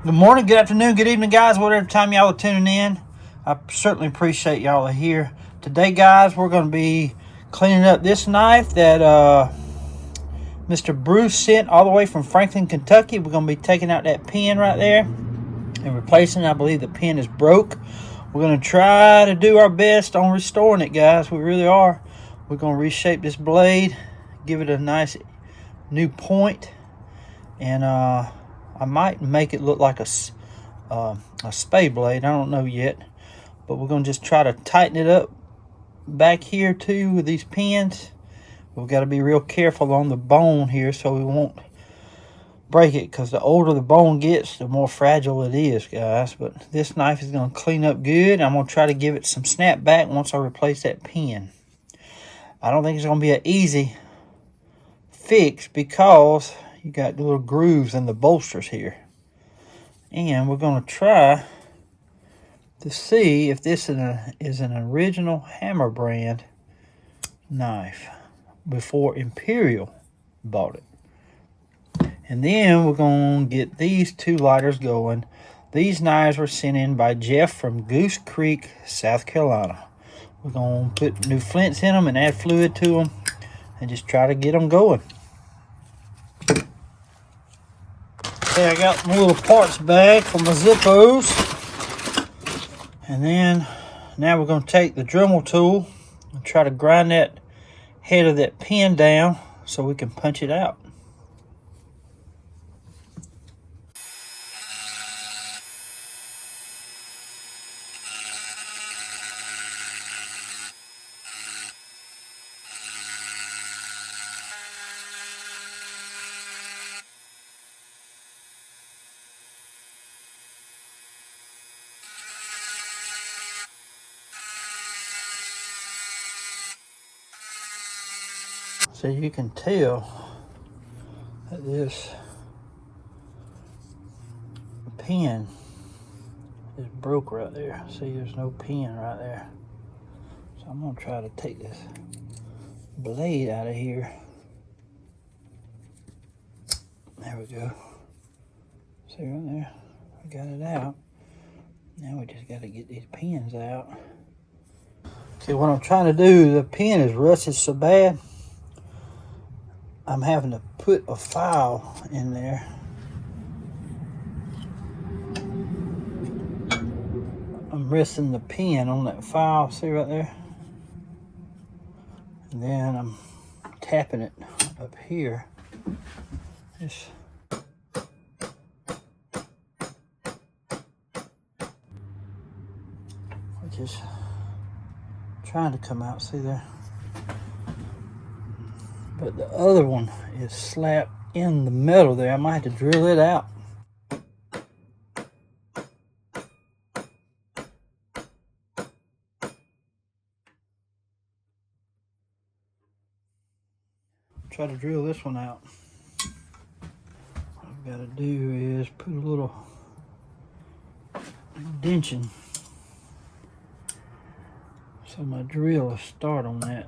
Good morning, good afternoon, good evening, guys. Whatever time y'all are tuning in, I certainly appreciate y'all are here. Today, guys, we're going to be cleaning up this knife that Mr. Bruce sent all the way from Franklin, Kentucky. We're going to be taking out that pin right there and replacing it. I believe the pin is broke. We're going to try to do our best on restoring it, guys. We really are. We're going to reshape this blade, give it a nice new point, and I might make it look like a spade blade. I don't know yet, but we're going to just try to tighten it up back here too with these pins. We've got to be real careful on the bone here so we won't break it, because the older the bone gets, the more fragile it is, guys. But this knife is going to clean up good. I'm going to try to give it some snap back once I replace that pin. I don't think it's going to be an easy fix because you got little grooves in the bolsters here. And we're going to try to see if this is an original Hammer brand knife before Imperial bought it. And then we're going to get these two lighters going. These knives were sent in by Jeff from Goose Creek, South Carolina. We're going to put new flints in them and add fluid to them and just try to get them going. Okay, I got my little parts bag for my Zippos. And then now we're going to take the Dremel tool and try to grind that head of that pin down so we can punch it out. So you can tell that this pin is broke right there. See, there's no pin right there. So I'm gonna try to take this blade out of here. There we go. See right there? I got it out. Now we just gotta get these pins out. Okay, what I'm trying to do, the pin is rusted so bad, I'm having to put a file in there. I'm resting the pin on that file, see right there? And then I'm tapping it up here. Just trying to come out, see there? But the other one is slapped in the metal there. I might have to drill it out. Try to drill this one out. What I've got to do is put a little dention so my drill will start on that.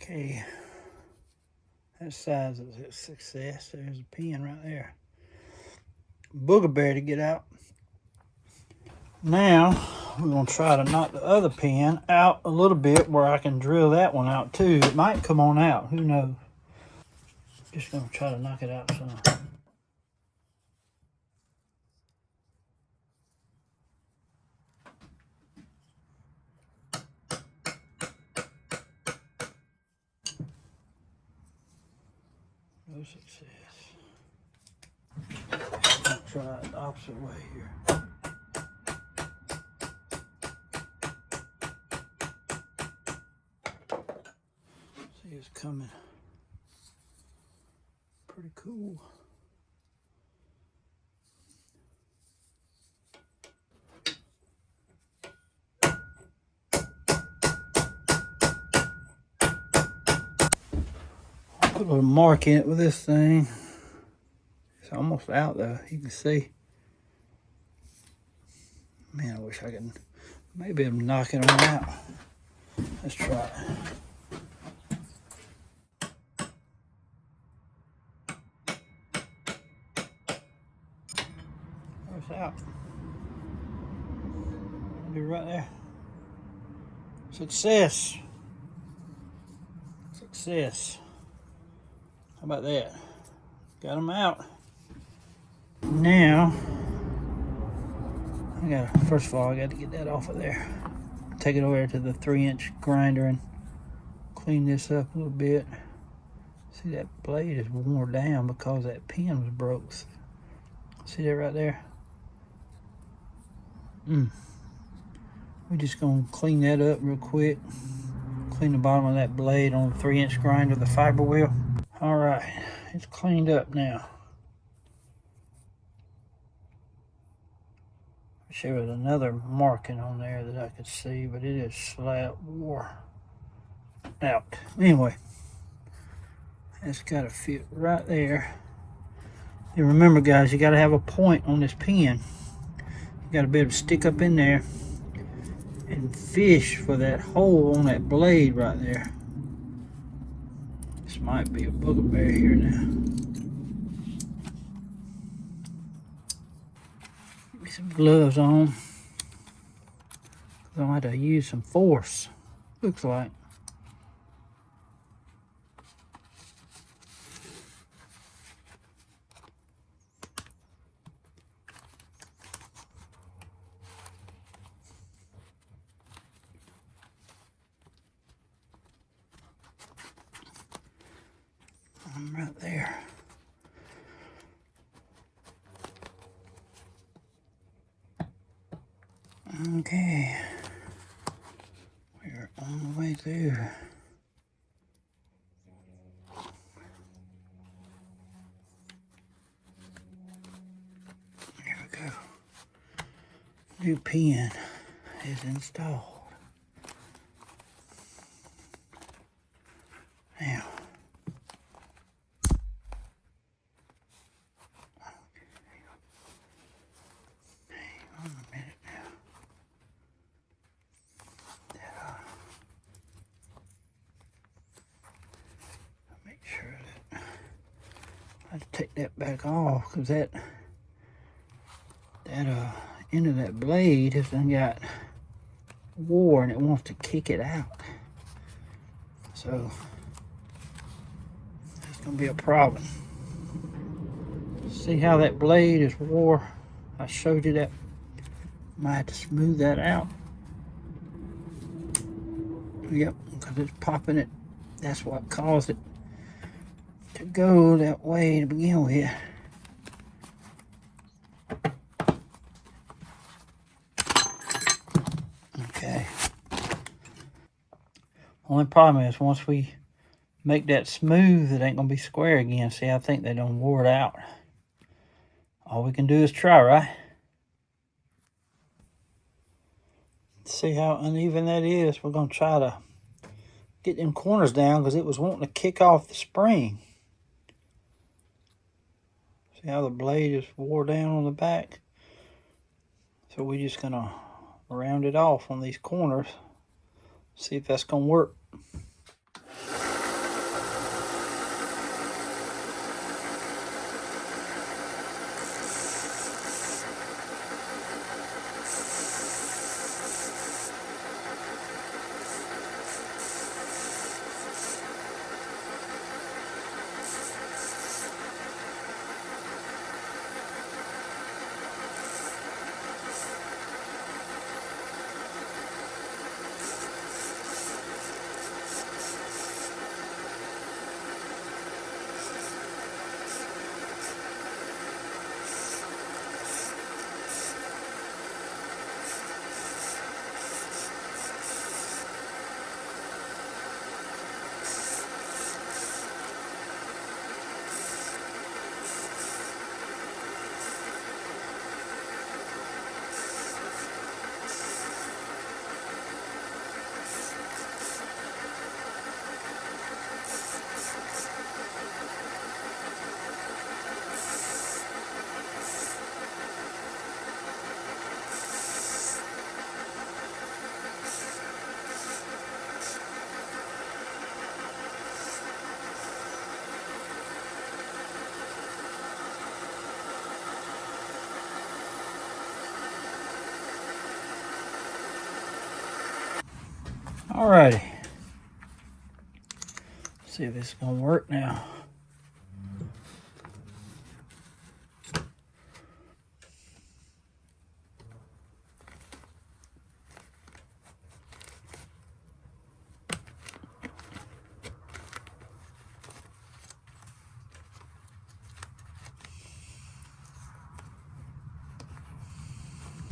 Okay, that size is a success. There's a pin right there. Booger bear to get out. Now we're gonna try to knock the other pin out a little bit where I can drill that one out too. It might come on out, who knows? Just gonna try to knock it out some. No success. I'll try it the opposite way here. See, it's coming pretty cool. Put a little mark in it with this thing. It's almost out though, you can see. Man, I wish I could maybe I'm knocking one out. Let's try it. It's out. Do right there. Success. Success. How about that? Got them out. Now, first of all, I got to get that off of there. Take it over to the 3-inch grinder and clean this up a little bit. See, that blade is worn down because that pin was broke. See that right there? We're just gonna clean that up real quick. Clean the bottom of that blade on the 3-inch grinder, the fiber wheel. All right, it's cleaned up now. There was another marking on there that I could see, but it is slap wore out. Anyway, that's got to fit right there. And remember, guys, you got to have a point on this pin. You got to be able to stick up in there and fish for that hole on that blade right there. This might be a bugbear here now. Get me some gloves on. I'm gonna have to use some force. Looks like. I'm right there. Okay. We're on the way through. Here we go. New pin is installed. Now, hang on a minute now. Make sure that I have to take that back off because that end of that blade has done got wore and it wants to kick it out. So that's gonna be a problem. See how that blade is wore? I showed you that. Might have to smooth that out. Yep, because it's popping it. That's what caused it to go that way to begin with. Okay. Only problem is once we make that smooth, it ain't gonna be square again. See, I think they done wore it out. All we can do is try, right? See how uneven that is. We're gonna try to get them corners down because it was wanting to kick off the spring. See how the blade is wore down on the back? So we're just gonna round it off on these corners. See if that's gonna work. Alrighty. See if this is gonna work now.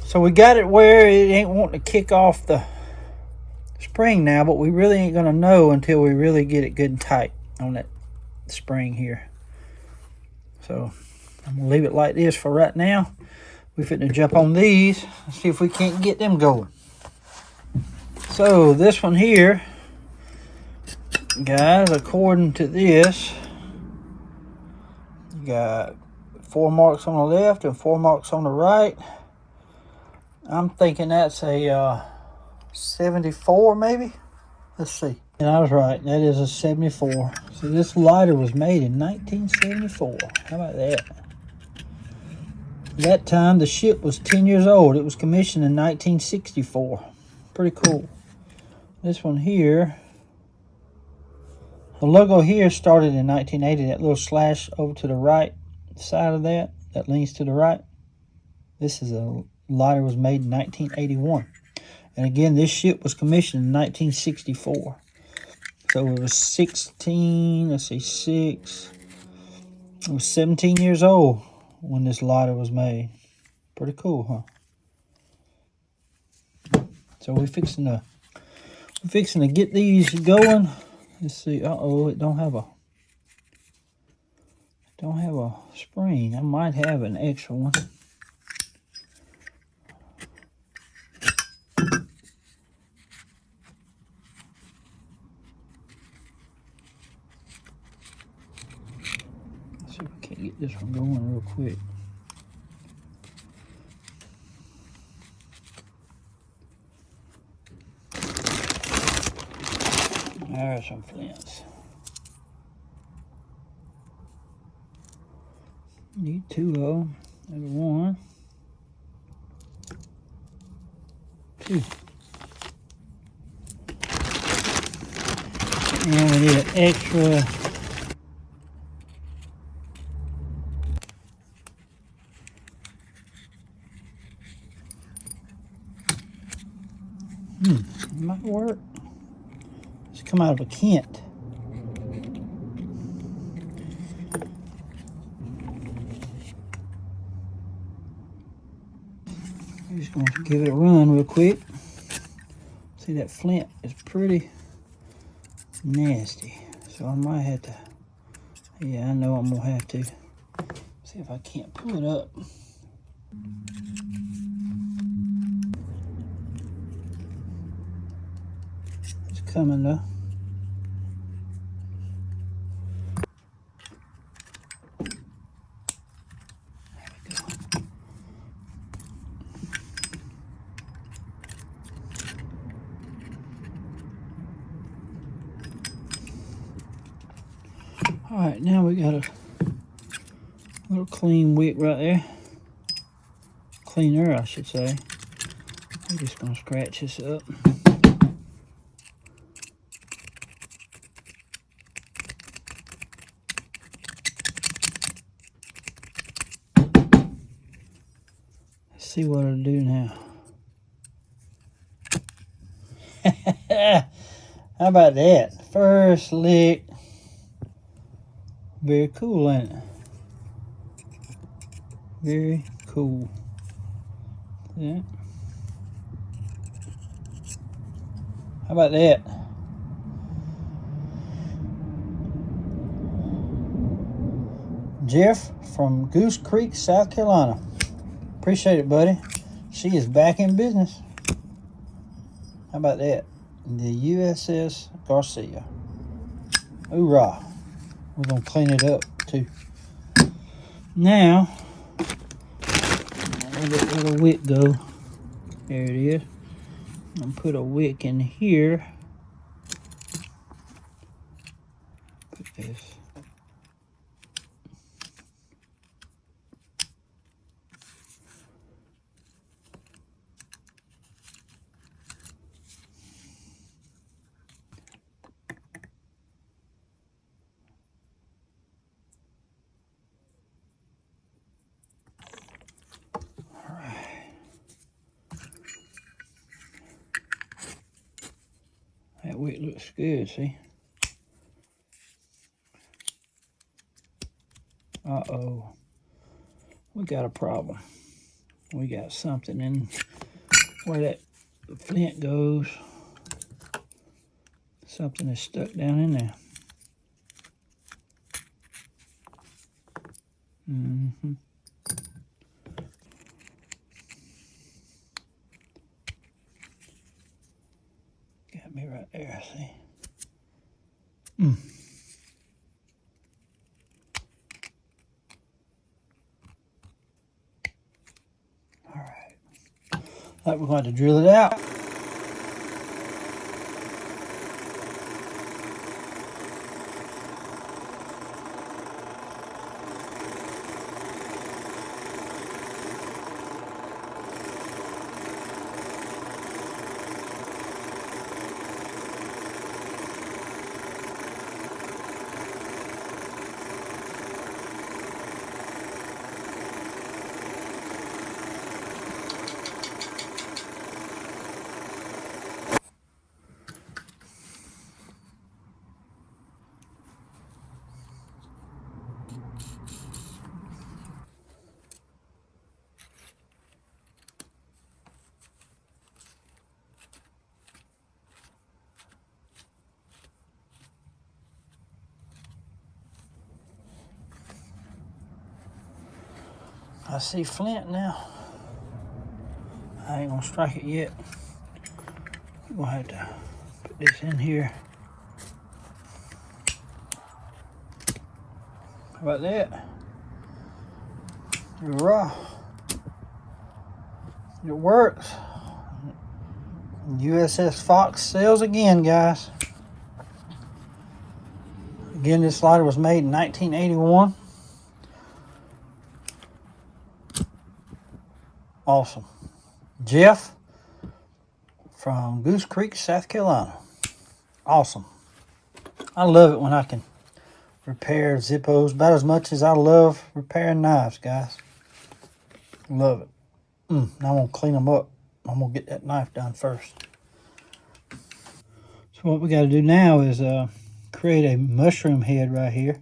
So we got it where it ain't wanting to kick off the spring now, but we really ain't gonna know until we really get it good and tight on that spring here. So I'm gonna leave it like this for right now. We're fitting to jump on these and see if we can't get them going. So this one here, guys, according to this, you got 4 marks on the left and 4 marks on the right. I'm thinking that's a 74 maybe. Let's see. And I was right. That is a 74. So this lighter was made in 1974. How about that? That time the ship was 10 years old. It was commissioned in 1964. Pretty cool. This one here, the logo here started in 1980. That little slash over to the right side of that leans to the right. This is a lighter was made in 1981. And again, this ship was commissioned in 1964. So it was 16, let's see, 6. It was 17 years old when this lighter was made. Pretty cool, huh? So we're fixing to get these going. Let's see. Uh-oh, it don't have a spring. I might have an extra one. Let's see if we can't get this one going real quick. There's some flints. Need 2 of them. There's 1, 2. And we need an extra. It might work. It's come out of a Kent. I'm just going to give it a run real quick. See, that flint is pretty nasty. So I might have to, yeah, I know I'm going to have to. See if I can't pull it up. It's coming though. All right, now we got a little clean wick right there. Cleaner, I should say. I'm just gonna scratch this up. Let's see what it'll do now. How about that? First lick. Very cool, ain't it? Very cool. Yeah. How about that? Jeff from Goose Creek, South Carolina. Appreciate it, buddy. She is back in business. How about that? The USS Garcia. Hoorah. We're going to clean it up, too. Now, I'll let the wick go. There it is. I'm going to put a wick in here. Put this. wick looks good, see? Uh-oh. We got a problem. We got something in where that flint goes. Something is stuck down in there. Mm-hmm. Got me right there, see? All right. Like we're going to drill it out. I see flint now. I ain't gonna strike it yet. I'm gonna have to put this in here. How about that? Hurrah. It works. USS Fox sails again, guys. Again, this slider was made in 1981. Awesome. Jeff from Goose Creek, South Carolina. Awesome. I love it when I can repair Zippos about as much as I love repairing knives, guys. Love it. Now I'm going to clean them up. I'm going to get that knife done first. So what we got to do now is create a mushroom head right here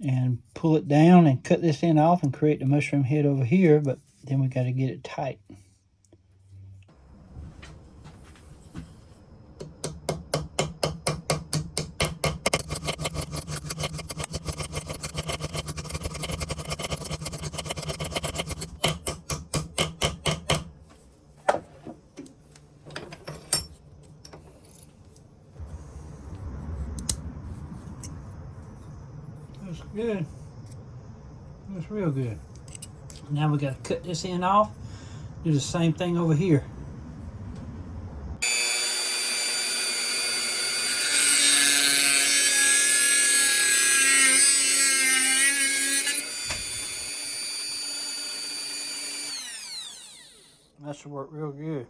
and pull it down and cut this end off and create the mushroom head over here, but then we got to get it tight. That's good. That's real good. Now we got to cut this end off. Do the same thing over here. That should work real good.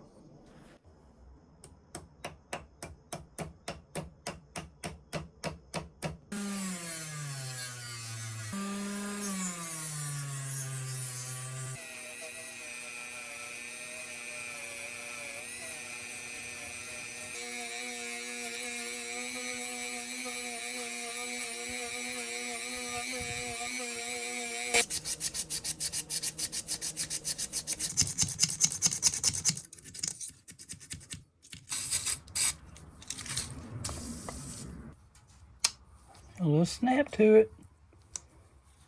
A little snap to it.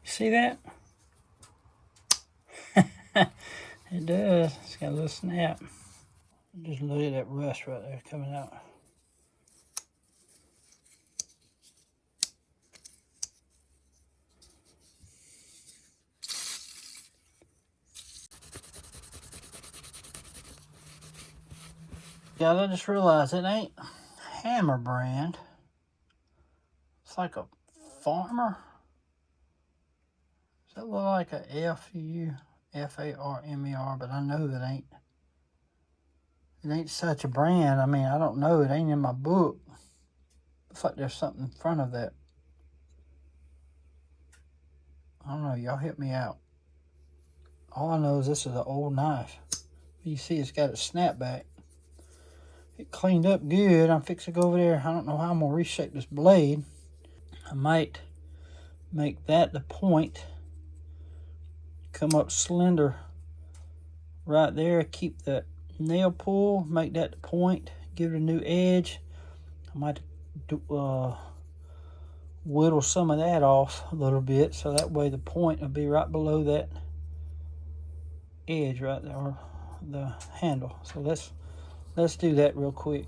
You see that? It does. It's got a little snap. Just look at that rust right there coming out. Guys, I just realized it ain't Hammer brand. It's like a Farmer. Does that look like a F-U-F-A-R-M-E-R? But I know that it ain't such a brand. I mean, I don't know. It ain't in my book. Looks like there's something in front of that. I don't know. Y'all help me out. All I know is this is an old knife. You see it's got a snapback. it cleaned up good. I'm fixing to go over there. I don't know how I'm going to reshape this blade. I might make that the point. Come up slender right there. Keep that nail pull. Make that the point. Give it a new edge. I might whittle some of that off a little bit, so that way the point will be right below that edge right there, or the handle. So let's do that real quick.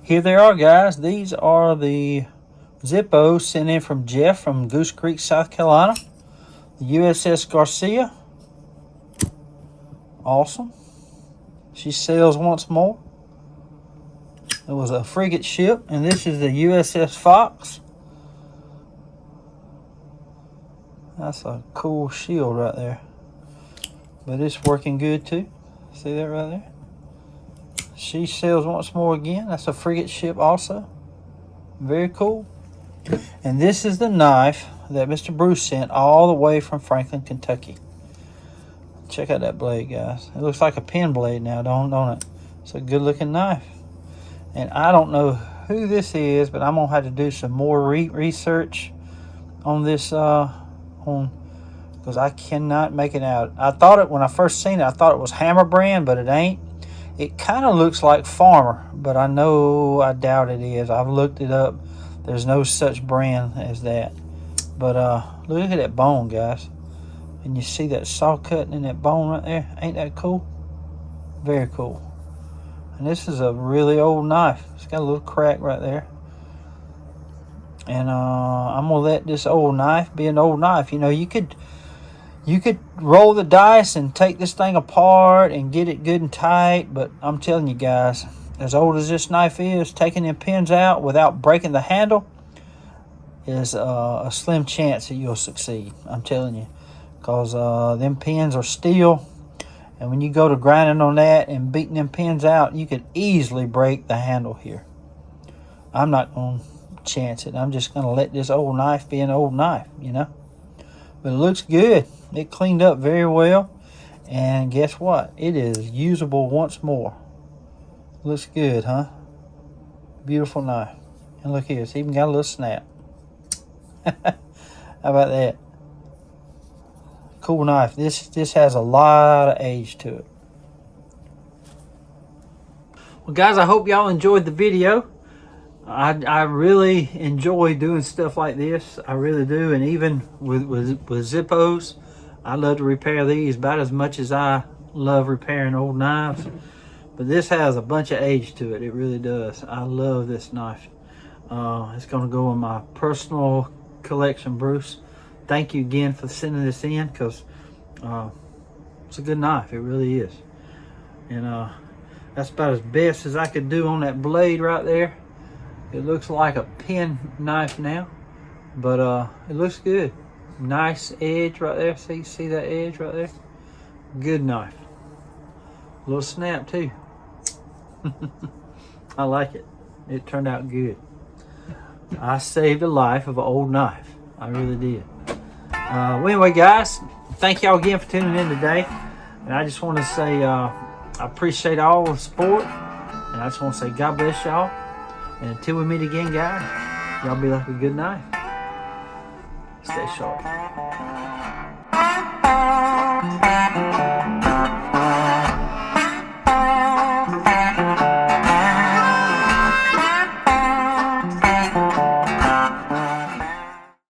Here they are, guys. These are the Zippo sent in from Jeff from Goose Creek, South Carolina. The USS Garcia. Awesome. She sails once more. It was a frigate ship, and this is the USS Fox. That's a cool shield right there. But it's working good too. See that right there? She sails once more again. That's a frigate ship also. Very cool. And this is the knife that Mr. Bruce sent all the way from Franklin, Kentucky. Check out that blade, guys. It looks like a pen blade now, don't it? It's a good looking knife. And I don't know who this is, but I'm going to have to do some more research on this, because I cannot make it out. I thought it, when I first seen it, I thought it was Hammer brand, but it ain't. It kind of looks like Farmer, but I doubt it is. I've looked it up. There's no such brand as that. But look at that bone, guys. And you see that saw cutting in that bone right there? Ain't that cool? Very cool. And this is a really old knife. It's got a little crack right there. And I'm going to let this old knife be an old knife. You know, you could roll the dice and take this thing apart and get it good and tight, but I'm telling you guys, as old as this knife is, taking them pins out without breaking the handle is a slim chance that you'll succeed. I'm telling you, because them pins are steel, and when you go to grinding on that and beating them pins out, you could easily break the handle here. I'm not going to chance it. I'm just going to let this old knife be an old knife, you know. But it looks good. It cleaned up very well. And guess what? It is usable once more. Looks good, huh? Beautiful knife. And look here, it's even got a little snap. How about that? Cool knife. This has a lot of age to it. Well, guys, I hope y'all enjoyed the video. I really enjoy doing stuff like this. I really do. And even with Zippos, I love to repair these about as much as I love repairing old knives. But this has a bunch of age to it. It really does. I love this knife. It's going to go in my personal collection, Bruce. Thank you again for sending this in, because it's a good knife. It really is. And that's about as best as I could do on that blade right there. It looks like a pen knife now, but it looks good. Nice edge right there. See that edge right there? Good knife. A little snap too. I like it. It turned out good. I saved the life of an old knife. I really did. Well, anyway, guys, thank y'all again for tuning in today. And I just want to say I appreciate all the support. And I just want to say God bless y'all. And until we meet again, guys, y'all be like a good knife. Stay sharp.